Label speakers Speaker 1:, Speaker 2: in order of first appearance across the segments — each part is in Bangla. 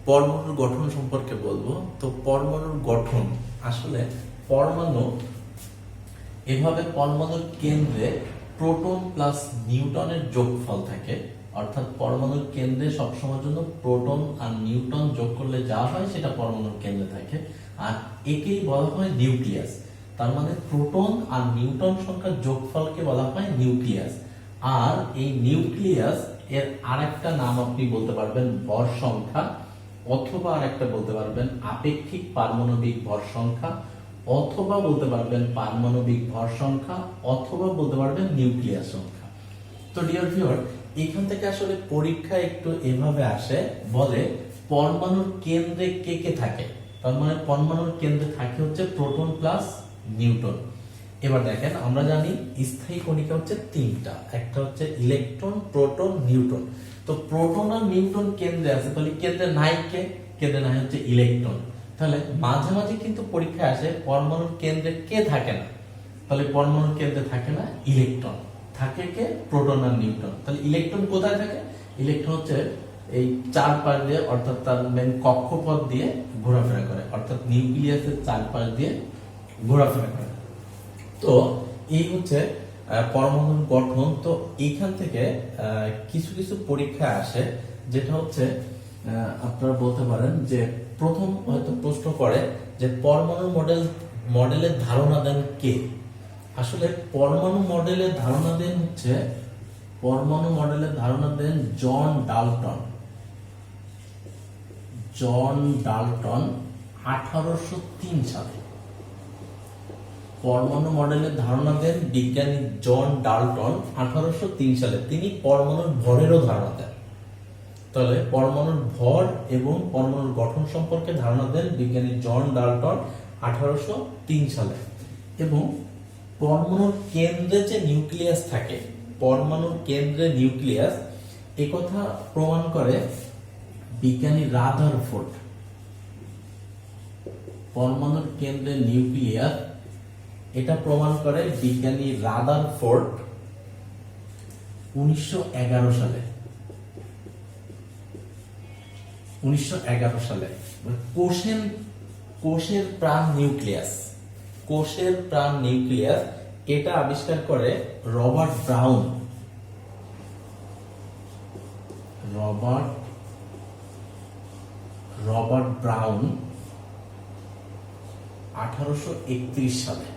Speaker 1: পরমাণুর গঠন সম্পর্কে বলবো। তো পরমাণুর গঠন আসলে পরমাণু এভাবে পরমাণুর কেন্দ্রে প্রোটন প্লাস নিউটনের যোগফল থাকে, অর্থাৎ পরমাণুর কেন্দ্রে সবসময়ের জন্য প্রোটন আর নিউটন যোগ করলে যা হয় সেটা পরমাণুর কেন্দ্রে থাকে, আর একেই বলা হয় নিউক্লিয়াস। তার মানে প্রোটন আর নিউটন সংখ্যার যোগফলকে বলা হয় নিউক্লিয়াস। আর এই নিউক্লিয়াস এর আরেকটা নাম আপনি বলতে পারবেন ভর সংখ্যা, অথবা আরেকটা বলতে পারবেন আপেক্ষিক পারমাণবিক ভর সংখ্যা, অথবা বলতে পারবেন পারমাণবিক ভর সংখ্যা, অথবা বলতে পারবেন নিউক্লিয়াস সংখ্যা। তো ডিয়ার ভিউয়ার, এখান থেকে আসলে পরীক্ষা একটু এভাবে আসে, বলে পরমাণুর কেন্দ্রে কে কে থাকে। তার মানে পরমাণুর কেন্দ্রে থাকে হচ্ছে প্রোটন প্লাস নিউটন। এবার দেখেন, আমরা জানি স্থায়ী কণিকা হচ্ছে তিনটা, একটা হচ্ছে ইলেকট্রন, প্রোটন, নিউটন। তো প্রোটন আর নিউটন কেন্দ্রে আছে, তাহলে কেন্দ্রে নাই কে? কেন্দ্রে নাই হচ্ছে ইলেকট্রন। তাহলে মাঝে মাঝে কিন্তু পরীক্ষায় আসে পরমাণুর কেন্দ্রে কে থাকে না, তাহলে পরমাণুর কেন্দ্রে থাকে না ইলেকট্রন, থাকে কে? প্রোটন আর নিউটন। তাহলে ইলেকট্রন কোথায় থাকে? ইলেকট্রন হচ্ছে এই চারপাশ দিয়ে, অর্থাৎ তার মেন কক্ষপথ দিয়ে ঘোরাফেরা করে, অর্থাৎ নিউক্লিয়াসের চারপাশ দিয়ে ঘোরাফেরা করে। তো এই হচ্ছে পরমাণুর গঠন। তো এইখান থেকে কিছু কিছু পরীক্ষা আসে, যেটা হচ্ছে আপনারা বলতে পারেন যে প্রথম হয়তো প্রশ্ন করে যে পরমাণু মডেলের ধারণা দেন কে? আসলে পরমাণু মডেলের ধারণা দেন হচ্ছে জন ডাল্টন। জন ডাল্টন 1803 সালে পরমাণু মডেলের ধারণা দেন বিজ্ঞানী জন ডাল্টন 1803 সালে। তিনি পরমাণুর ভরেরও ধারণা দেন। তাহলে পরমাণুর ভর এবং পরমাণুর গঠন সম্পর্কে ধারণা দেন বিজ্ঞানী জন ডাল্টন 1803 সালে। এবং পরমাণুর কেন্দ্রে যে নিউক্লিয়াস থাকে, পরমাণুর কেন্দ্রে নিউক্লিয়াস, একথা প্রমাণ করে বিজ্ঞানী রাদারফোর্ড। পরমাণুর কেন্দ্রে নিউক্লিয়াস, এটা প্রমাণ করে বিজ্ঞানী রাদারফোর্ড 1911 সালে। 1911 সালে কোষের প্রাণ নিউক্লিয়াস, এটা আবিষ্কার করে রবার্ট ব্রাউন। 1831 সালে।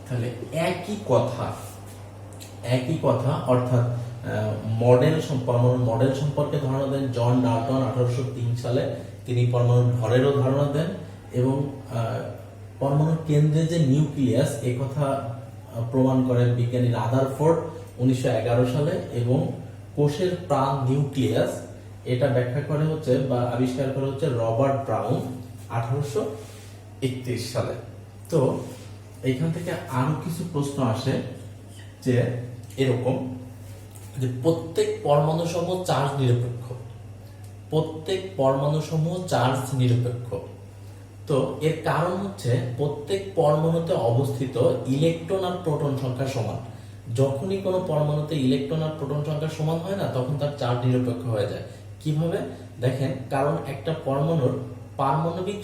Speaker 1: তাহলে একই কথা, অর্থাৎ পরমাণুর মডেল সম্পর্কে ধারণা দেন জন ডাল্টন 1803 সালে। তিনি পরমাণুর ভরেরও ধারণা দেন এবং পরমাণুর কেন্দ্রে যে নিউক্লিয়াস, এই কথা প্রমাণ করেন বিজ্ঞানী রাদারফোর্ড 1911 সালে। এবং কোষের প্রাণ নিউক্লিয়াস, এটা ব্যাখ্যা করে হচ্ছে বা আবিষ্কার করে হচ্ছে রবার্ট ব্রাউন 1831 সালে। তো এইখান থেকে আরো কিছু প্রশ্ন আসে, যে এরকম যে প্রত্যেক পরমাণু সমূহ চার্জ নিরপেক্ষ। তো এর কারণ হচ্ছে প্রত্যেক পরমাণুতে অবস্থিত ইলেকট্রন আর প্রোটন সংখ্যা সমান। যখনই কোনো পরমাণুতে ইলেকট্রন আর প্রোটন সংখ্যা সমান হয় না, তখন তার চার্জ নিরপেক্ষ হয়ে যায়। কিভাবে? দেখেন, কারণ একটা পরমাণুর পারমাণবিক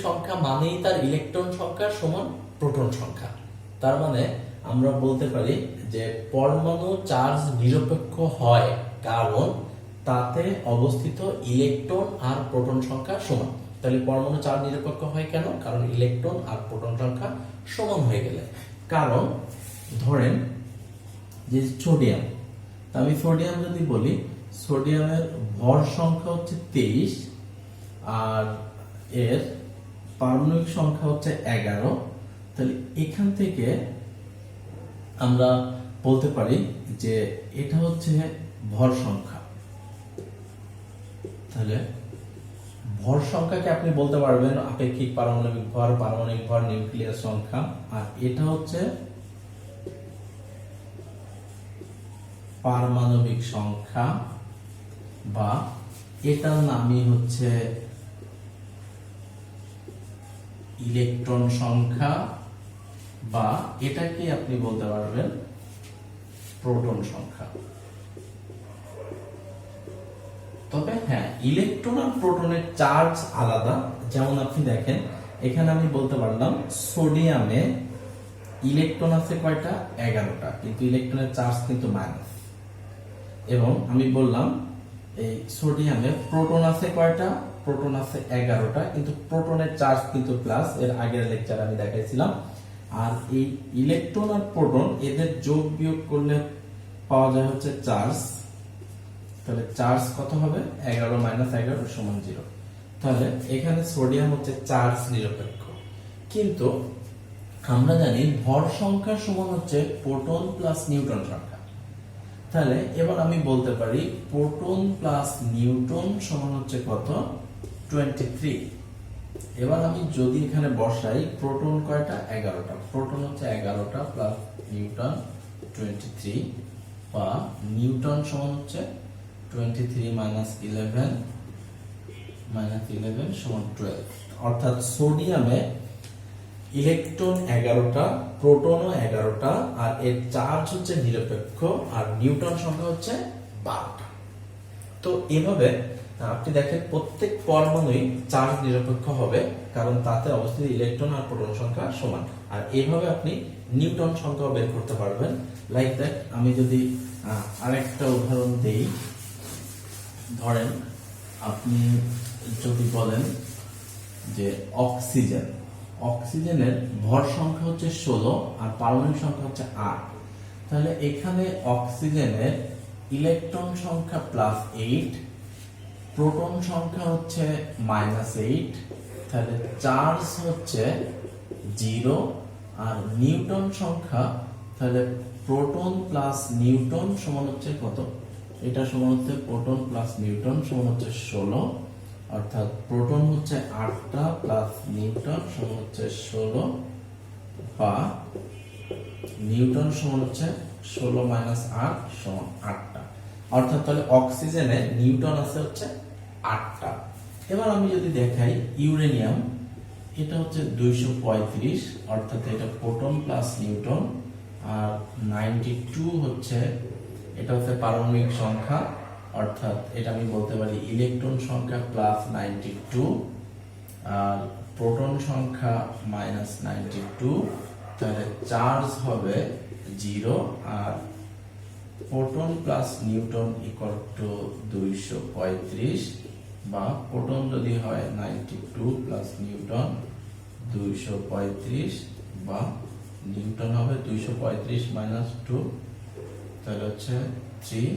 Speaker 1: সংখ্যা মানেই তার ইলেকট্রন সংখ্যা সমান প্রোটন সংখ্যা। তার মানে আমরা বলতে পারি যে পরমাণু চার্জ নিরপেক্ষ হয় কারণ তাতে অবস্থিত ইলেকট্রন আর প্রোটন সংখ্যা সমান। তাহলে পরমাণু চার্জ নিরপেক্ষ হয় কেন? কারণ ইলেকট্রন আর প্রোটন সংখ্যা সমান হয়ে গেলে। কারণ ধরেন যে সোডিয়াম, আমি সোডিয়াম যদি বলি, সোডিয়ামের ভর সংখ্যা হচ্ছে 23 আর এর পারমাণবিক সংখ্যা হচ্ছে 11। তাহলে এখান থেকে আমরা বলতে পারি যে এটা হচ্ছে ভর সংখ্যা। তাহলে ভর সংখ্যাকে আপনি বলতে পারবেন আপেক্ষিক পারমাণবিক ভর, নিউক্লিয়াস সংখ্যা। আর এটা হচ্ছে পারমাণবিক সংখ্যা, বা এটার নামই হচ্ছে ইলেকট্রন সংখ্যা, বা এটাকে আপনি বলতে পারবেন প্রোটন সংখ্যা। তবে হ্যাঁ, ইলেকট্রন আর প্রোটনের চার্জ আলাদা। যেমন আপনি দেখেন এখানে আমি বলতে পারলাম সোডিয়ামে ইলেকট্রন আছে কয়টা, 11টা, কিন্তু ইলেকট্রনের চার্জ কিন্তু মাইনাস। এবং আমি বললাম এই সোডিয়ামে প্রোটন আছে কয়টা, প্রোটন আছে 11টা, কিন্তু প্রোটনের চার্জ কিন্তু প্লাস। এর আগের লেকচারে আমি দেখাইছিলাম। আর এই ইলেকট্রন আর প্রোটন এদের যোগ বিয়োগ করলে পাওয়া যায় হচ্ছে চার্জ। তাহলে চার্জ কত হবে, 11 - 11 = 0। তাহলে এখানে সোডিয়াম হচ্ছে চার্জ নিরপেক্ষ। কিন্তু আমরা জানি ভর সংখ্যা সমান হচ্ছে প্রোটন প্লাস নিউট্রন সংখ্যা। তাহলে এবার আমি বলতে পারি প্রোটন প্লাস নিউট্রন সমান হচ্ছে কত, 23। এবার আমি যদি এখানে বসাই প্রোটন কয়টা, 11টা, প্রোটন হচ্ছে 11টা প্লাস নিউট্রন 23, বা নিউটন সমান হচ্ছে 23 - 11 = 12। অর্থাৎ সোডিয়ামে ইলেকট্রন 11টা, প্রোটনও 11টা, আর এর চার্জ হচ্ছে নিরপেক্ষ, আর নিউটন সংখ্যা হচ্ছে 12টা। তো এভাবে আপনি দেখেন প্রত্যেক পরমাণুই চার্জ নিরপেক্ষ হবে, কারণ তাতে অবস্থিত ইলেকট্রন আর প্রোটন সংখ্যা সমান। আর এইভাবে আপনি নিউটন সংখ্যা বের করতে পারবেন। লাইক দ্যাট, আমি যদি আরেকটা উদাহরণ দেই, ধরেন আপনি যদি বলেন যে অক্সিজেনের ভর সংখ্যা হচ্ছে 16 আর পারমাণবিক সংখ্যা হচ্ছে 8। তাহলে এখানে অক্সিজেনের ইলেকট্রন সংখ্যা +8, প্রোটন সংখ্যা হচ্ছে -8, তাহলে চার্জ হচ্ছে 0, আর নিউটন সংখ্যা, তাহলে প্রোটন প্লাস নিউটন সমান হচ্ছে কত, এটা সমান হচ্ছে প্রোটন প্লাস নিউটন সমান হচ্ছে 16। অর্থাৎ প্রোটন হচ্ছে 8টা প্লাস নিউটন সমান হচ্ছে 16, বা নিউটন সমান হচ্ছে 16 - 8 = 8টা। অর্থাৎ তাহলে অক্সিজেনে নিউটন আছে হচ্ছে 8টা। এবার আমি যদি দেখাই ইউরেনিয়াম, এটা হচ্ছে 235, অর্থাৎ এটা প্রোটন প্লাস নিউটন, আর 92 হচ্ছে, এটা হচ্ছে পারমাণবিক সংখ্যা, অর্থাৎ এটা আমি বলতে পারি ইলেকট্রন সংখ্যা +92 আর প্রোটন সংখ্যা -92। তাহলে চার্জ হবে 0, আর প্রোটন প্লাস নিউটন = 235, বা প্রোটন যদি হয় 92 প্লাস নিউটন 235, বা নিউটন হবে 235 - 2, তাহলে হচ্ছে 3,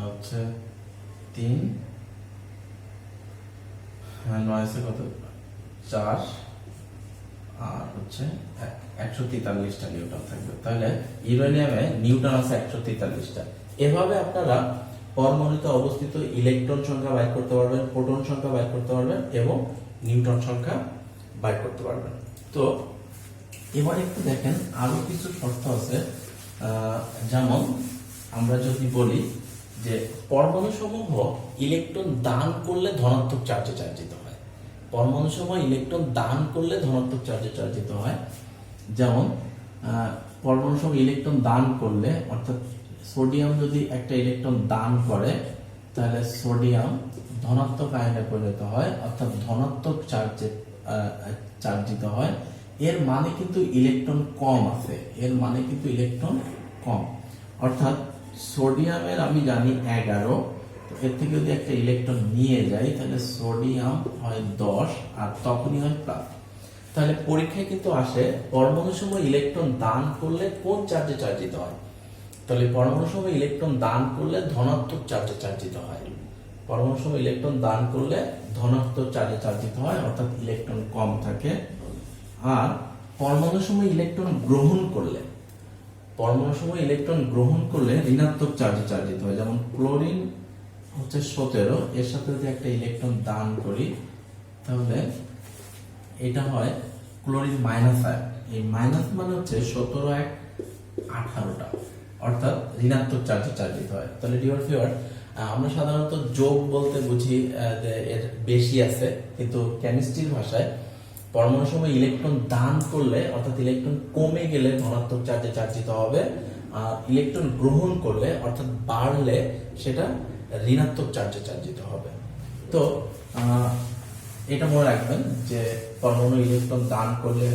Speaker 1: হচ্ছে 3, 9 কত, 4, আর হচ্ছে 143টা নিউটন থাকবে। তাহলে ইউরেনিয়ামে নিউটন আছে 143টা। এভাবে আপনারা পরমাণুতে অবস্থিত ইলেকট্রন সংখ্যা বাইর করতে পারবেন, প্রোটন সংখ্যা বাইর করতে পারবেন, এবং নিউটন সংখ্যা বাইর করতে পারবেন। তো এবার একটু দেখেন আরো কিছু শর্ত আছে। যেমন আমরা যদি বলি যে পরমাণু সমূহ ইলেকট্রন দান করলে ধনাত্মক চার্জে চার্জিত হয়, পরমাণু সমূহ ইলেকট্রন দান করলে ধনাত্মক চার্জে চার্জিত হয়। যেমন পরমাণু সমূহ ইলেকট্রন দান করলে, অর্থাৎ সোডিয়াম যদি একটা ইলেকট্রন দান করে, তাহলে সোডিয়াম ধনাত্মক আয়নে পরিণত হয়, অর্থাৎ ধনাত্মক চার্জে চার্জিত হয়। এর মানে কিন্তু ইলেকট্রন কম আছে, এর মানে কিন্তু ইলেকট্রন কম। অর্থাৎ সোডিয়ামের আমি জানি 11, এর থেকে যদি একটা ইলেকট্রন নিয়ে যাই, তাহলে সোডিয়াম হয় 10, আর তখনই হয় প্লাস। তাহলে পরীক্ষায় কিন্তু আসে পরমাণু সমূহ ইলেকট্রন দান করলে কোন চার্জে চার্জিত হয়। তাহলে পরমাণু সমূহ ইলেকট্রন দান করলে ধনাত্মক চার্জে চার্জিত হয়, পরমাণু সমূহ ইলেকট্রন দান করলে ধনাত্মক চার্জে চার্জিত হয়, অর্থাৎ ইলেকট্রন কম থাকে। আর পরমাণু সমূহ ইলেকট্রন গ্রহণ করলে, পরমাণু সমূহ ইলেকট্রন গ্রহণ করলে ঋণাত্মক চার্জে চার্জিত হয়। যেমন ক্লোরিন হচ্ছে 17, এর সাথে যদি একটা ইলেকট্রন দান করি, তাহলে এটা হয় ক্লোরিন -1। এই মাইনাস মানে হচ্ছে 17 × 1 = 18টা, অর্থাৎ ঋণাত্মক চার্জে চার্জিত হয়। তাহলে ডিয়ার ভিউয়ার, আমরা সাধারণত যোগ বলতে বুঝি যে এর বেশি আছে, কিন্তু কেমিস্ট্রির ভাষায় পরমাণু সমূহ ইলেকট্রন দান করলে, অর্থাৎ ইলেকট্রন কমে গেলে ধনাত্মক চার্জে চার্জিত হবে, আর ইলেকট্রন গ্রহণ করলে, অর্থাৎ বাড়লে সেটা ঋণাত্মক চার্জে চার্জিত হবে। তো এটা মনে রাখবেন যে পরমাণু ইলেকট্রন দান করলে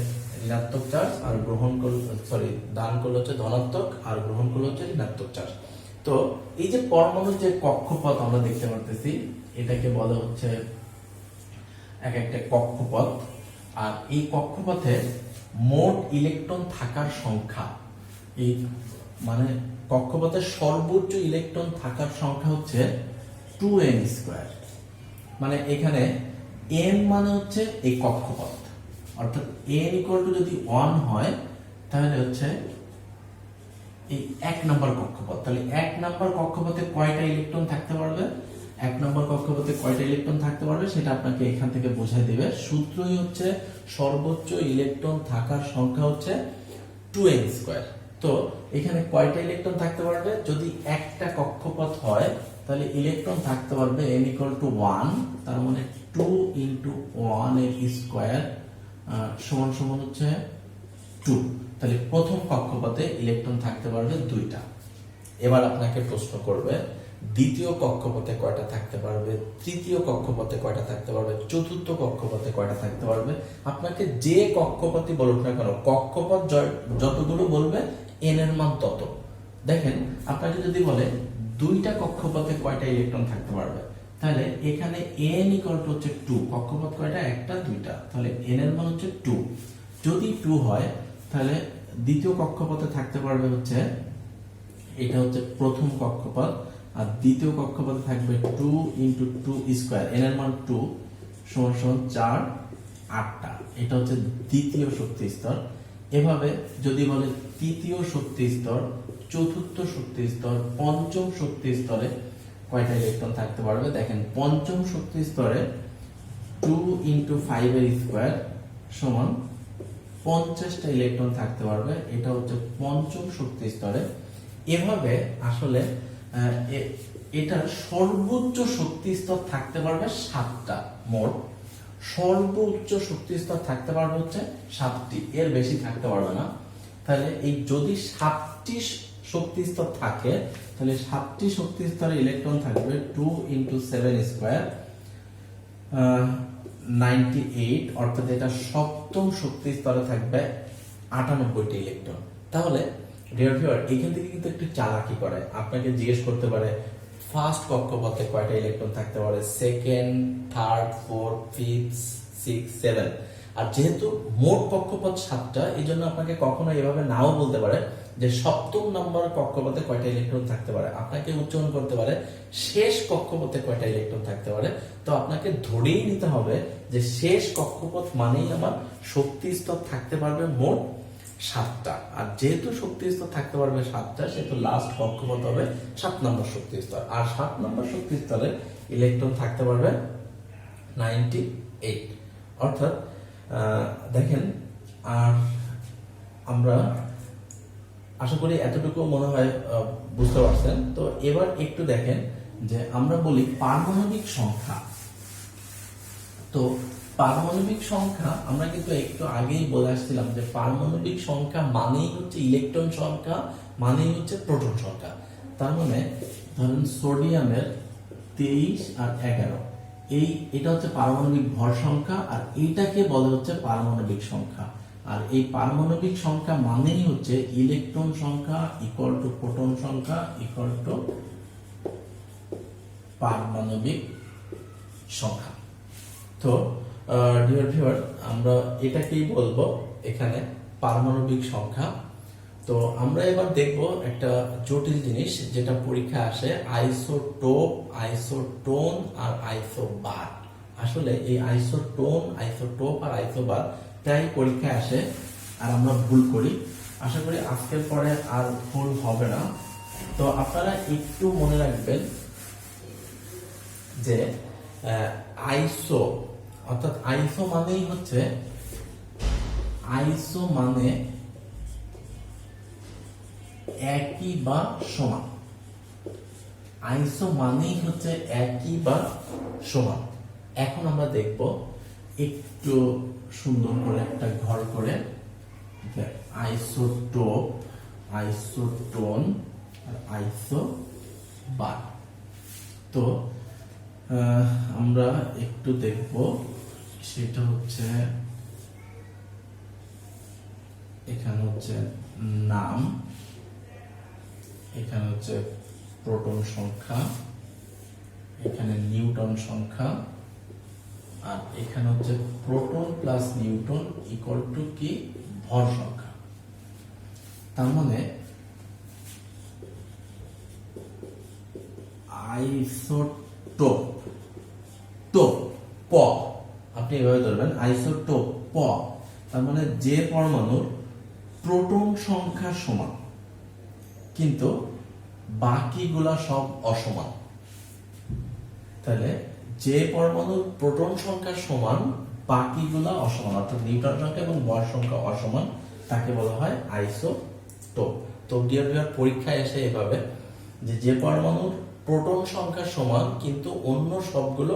Speaker 1: ঋণাত্মক চার্জ, আর গ্রহণ করলে দান করলে হচ্ছে ধনাত্মক, আর গ্রহণ করলে হচ্ছে ঋণাত্মক চার্জ। তো এই যে পরমাণুর যে কক্ষপথ আমরা দেখতে পারতেছি, এটাকে বলা হচ্ছে এক একটা কক্ষপথ। আর এই কক্ষপথে মোট ইলেকট্রন থাকার সংখ্যা, এই মানে কক্ষপথে সর্বোচ্চ ইলেকট্রন থাকার সংখ্যা হচ্ছে 2n²। মানে এখানে n মানে হচ্ছে এই কক্ষপথ, অর্থাৎ n = যদি 1 হয় তাহলে হচ্ছে এই 1 নম্বর কক্ষপথ। তাহলে 1 নম্বর কক্ষপথে কয়টা ইলেকট্রন থাকতে পারবে, 1 নম্বর কক্ষপথে কয়টা ইলেকট্রন থাকতে পারবে সেটা আপনাকে এখান থেকে বোঝাই দেবে। সূত্রই হচ্ছে সর্বোচ্চ ইলেকট্রন থাকার সংখ্যা হচ্ছে 2n²। তো এখানে কয়টা ইলেকট্রন থাকতে পারবে, যদি একটা কক্ষপথ হয় তাহলে ইলেকট্রন থাকতে পারবে n = 1, তার মানে 2 × 1 এর স্কয়ার সমান সমান হচ্ছে 2। তাহলে প্রথম কক্ষপথে ইলেকট্রন থাকতে পারবে 2টা। এবার আপনাকে প্রশ্ন করবে দ্বিতীয় কক্ষপথে কয়টা থাকতে পারবে, তৃতীয় কক্ষপথে কয়টা থাকতে পারবে, চতুর্থ কক্ষপথে কয়টা থাকতে পারবে। আপনাকে যে কক্ষপথই বলুক না কেন, কক্ষপথ যতগুলো বলবে n এর মান তত। দেখেন আপনাকে যদি বলে 2টা কক্ষপথে কয়টা ইলেকট্রন থাকতে পারবে, তাহলে এখানে n = হচ্ছে 2, কক্ষপথ কয়টা, একটা, দুইটা, তাহলে n এর মান হচ্ছে 2। যদি 2 হয় তাহলে দ্বিতীয় কক্ষপথে থাকতে পারবে হচ্ছে, এটা হচ্ছে প্রথম কক্ষপথ, আর দ্বিতীয় কক্ষপথে থাকবে 2 × 2², n এর মান 2 সমান সমান 4, 8টা। এটা হচ্ছে দ্বিতীয় শক্তি স্তর। এভাবে যদি বলে তৃতীয় শক্তি স্তর, চতুর্থ শক্তি স্তর, পঞ্চম শক্তি স্তরে কয়টা ইলেকট্রন থাকতে পারবে, দেখেন পঞ্চম শক্তি স্তরে 2 × 5² সমান 50টা ইলেকট্রন থাকতে পারবে। এটা হচ্ছে পঞ্চম শক্তি স্তরে। এভাবে আসলে এটার সর্বোচ্চ শক্তি স্তর থাকতে পারবে 7টা। মোট সর্বোচ্চ শক্তি স্তর থাকতে পারবে হচ্ছে 7টি, এর বেশি থাকতে পারবে না। তাহলে এই যদি 7টি শক্তি স্তর থাকে তাহলে 7টি শক্তি স্তরে ইলেকট্রন থাকবে 2 × 7², 98, অর্থাৎ এটা সপ্তম শক্তি স্তরে থাকবে 98টি ইলেকট্রন। তাহলে ডিয়ার ভিউয়ার, এখান থেকে কিন্তু একটু চালাকি করে, আপনাকে জিজ্ঞেস করতে পারে ফার্স্ট কক্ষপথে কয়টা ইলেকট্রন থাকতে পারে, second, third, fourth, fifth, six, 7। আর যেহেতু মোট কক্ষপথ 7টা, এই জন্য আপনাকে কখনো এভাবে নাও বলতে পারে যে সপ্তম নম্বর কক্ষপথে কয়টা ইলেকট্রন থাকতে পারে, আপনাকে উচ্চারণ করতে পারে শেষ কক্ষপথে কয়টা ইলেকট্রন থাকতে পারে। তো আপনাকে ধরেই নিতে হবে যে শেষ কক্ষপথ মানেই আমার শক্তি স্তর থাকতে পারবে মোট 7টা। আর যেহেতু শক্তি স্তর থাকতে পারবে 7টা, সেহেতু লাস্ট কক্ষপথ হবে 7 নম্বর শক্তি স্তর। আর 7 নম্বর শক্তি স্তরে ইলেকট্রন থাকতে পারবে 98। অর্থাৎ দেখেন, আর আমরা আশা করি এতটুকু মনে হয় বুঝতে পারছেন। তো এবার একটু দেখেন যে আমরা বলি পারমাণবিক সংখ্যা। তো পারমাণবিক সংখ্যা আমরা কিন্তু একটু আগেই বলে আসছিলাম যে পারমাণবিক সংখ্যা মানেই হচ্ছে ইলেকট্রন সংখ্যা, মানেই হচ্ছে প্রোটন সংখ্যা। তার মানে ধরেন সোডিয়ামের 23 আর 11, এটা হচ্ছে পারমাণবিক ভর সংখ্যা, আর এইটাকে বলা হচ্ছে পারমাণবিক সংখ্যা। আর এই পারমাণবিক সংখ্যা মানেই হচ্ছে ইলেকট্রন সংখ্যা ইকুয়াল টু প্রোটন সংখ্যা ইকুয়াল টু পারমাণবিক সংখ্যা। তো ডিয়ার ভিউয়ার, আমরা এটাকেই বলবো এখানে পারমাণবিক সংখ্যা। তো আমরা এবার দেখব একটা জটিল জিনিস যেটা পরীক্ষা আসে, আইসোটোপ, আইসোটোন আর আইসোবার। আসলে এই আইসোটোন, আইসোটোপ আর আইসোবার প্রায় পরীক্ষায় আসে আর আমরা ভুল করি। আশা করি আজকের পরে আর ভুল হবে না। তো আপনারা একটু মনে রাখবেন যে আইসো, অর্থাৎ আইসো মানেই হচ্ছে, আইসো মানে একই বা সমান। আইসো মানেই হচ্ছে একই বা সমান। এখন আমরা দেখব একটু সুন্দর করে একটা ঘর করে আইসোটোপ, আইসোটোন আর আইসোবার। তো আমরা একটু দেখব, সেটা হচ্ছে এখানে হচ্ছে নাম, এখানে হচ্ছে প্রোটন সংখ্যা, এখানে নিউটন সংখ্যা, আর এখানে হচ্ছে proton plus Newton equal to কি ভর সংখ্যা। তার মানে আইসোটোপ, টোপ প আপনি এভাবে ধরবেন, আইসোটোপ প, তার মানে যে পরমাণুর প্রোটন সংখ্যা সমান কিন্তু বাকিগুলা সব অসমান। তাহলে যে পরমাণুর প্রোটন সংখ্যা সমান বাকিগুলা অসমান, অর্থাৎ নিউটন সংখ্যা এবং ভর সংখ্যা অসমান, তাকে বলা হয় আইসোটোপ। তো ডিয়ার ভিউয়ার, পরীক্ষায় এসে এভাবে যে পরমাণুর প্রোটন সংখ্যা সমান কিন্তু অন্য সবগুলো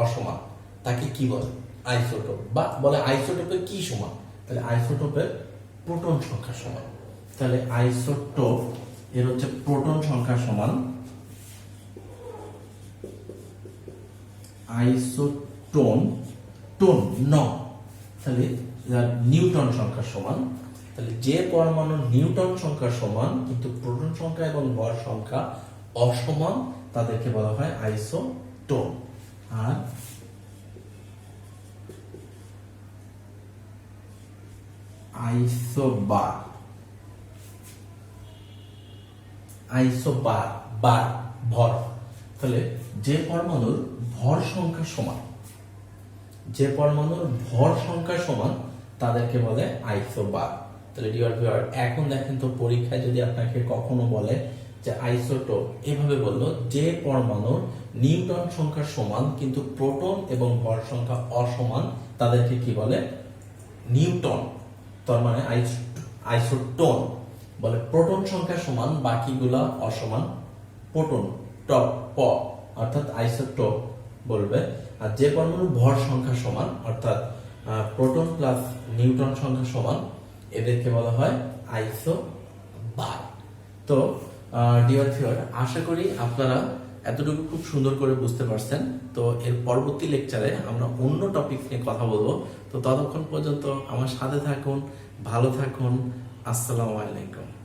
Speaker 1: অসমান, তাকে কি বলে? আইসোটোপ। বা বলে আইসোটোপের কি সমান? তাহলে আইসোটোপের প্রোটন সংখ্যা সমান। তাহলে আইসোটোপ এর হচ্ছে প্রোটন সংখ্যা সমান, আইসোটোন টোন ন, তাহলে নিউটন সংখ্যা সমান। তাহলে যে পরমাণুর নিউটন সংখ্যা সমান কিন্তু প্রোটন সংখ্যা এবং ভর সংখ্যা অসমান, তাদেরকে বলা হয় আইসোটোন। আর আইসোবার, আইসোবার বার ভর, তাহলে যে পরমাণুর ভর সংখ্যা সমান, যে পরমাণুর ভর সংখ্যা সমান তাদেরকে বলে আইসোবার। তাহলে ডিয়ার ভিউয়ার, এখন দেখেন তো পরীক্ষায় যদি আপনাকে কখনো বলে যে আইসোটোপ, এভাবে বললো যে পরমাণুর নিউটন সংখ্যা সমান কিন্তু প্রোটন এবং ভর সংখ্যা অসমান, তাদেরকে কি বলে? নিউটন। তার মানে আইসোটোন বলে প্রোটন সংখ্যা সমান বাকিগুলা অসমান, প্রোটন টপ প অর্থাৎ আইসোটোপ বলবে। আর যে পরমাণুর ভর সংখ্যা সমান অর্থাৎ প্রোটন প্লাস নিউটন সংখ্যা সমান, এদেরকে বলা হয় আইসোবার। তো ডিয়ার ভিউয়ার, আশা করি আপনারা এতটুকু খুব সুন্দর করে বুঝতে পারছেন। তো এর পরবর্তী লেকচারে আমরা অন্য টপিক নিয়ে কথা বলবো। তো ততক্ষণ পর্যন্ত আমার সাথে থাকুন, ভালো থাকুন। আসসালামু আলাইকুম।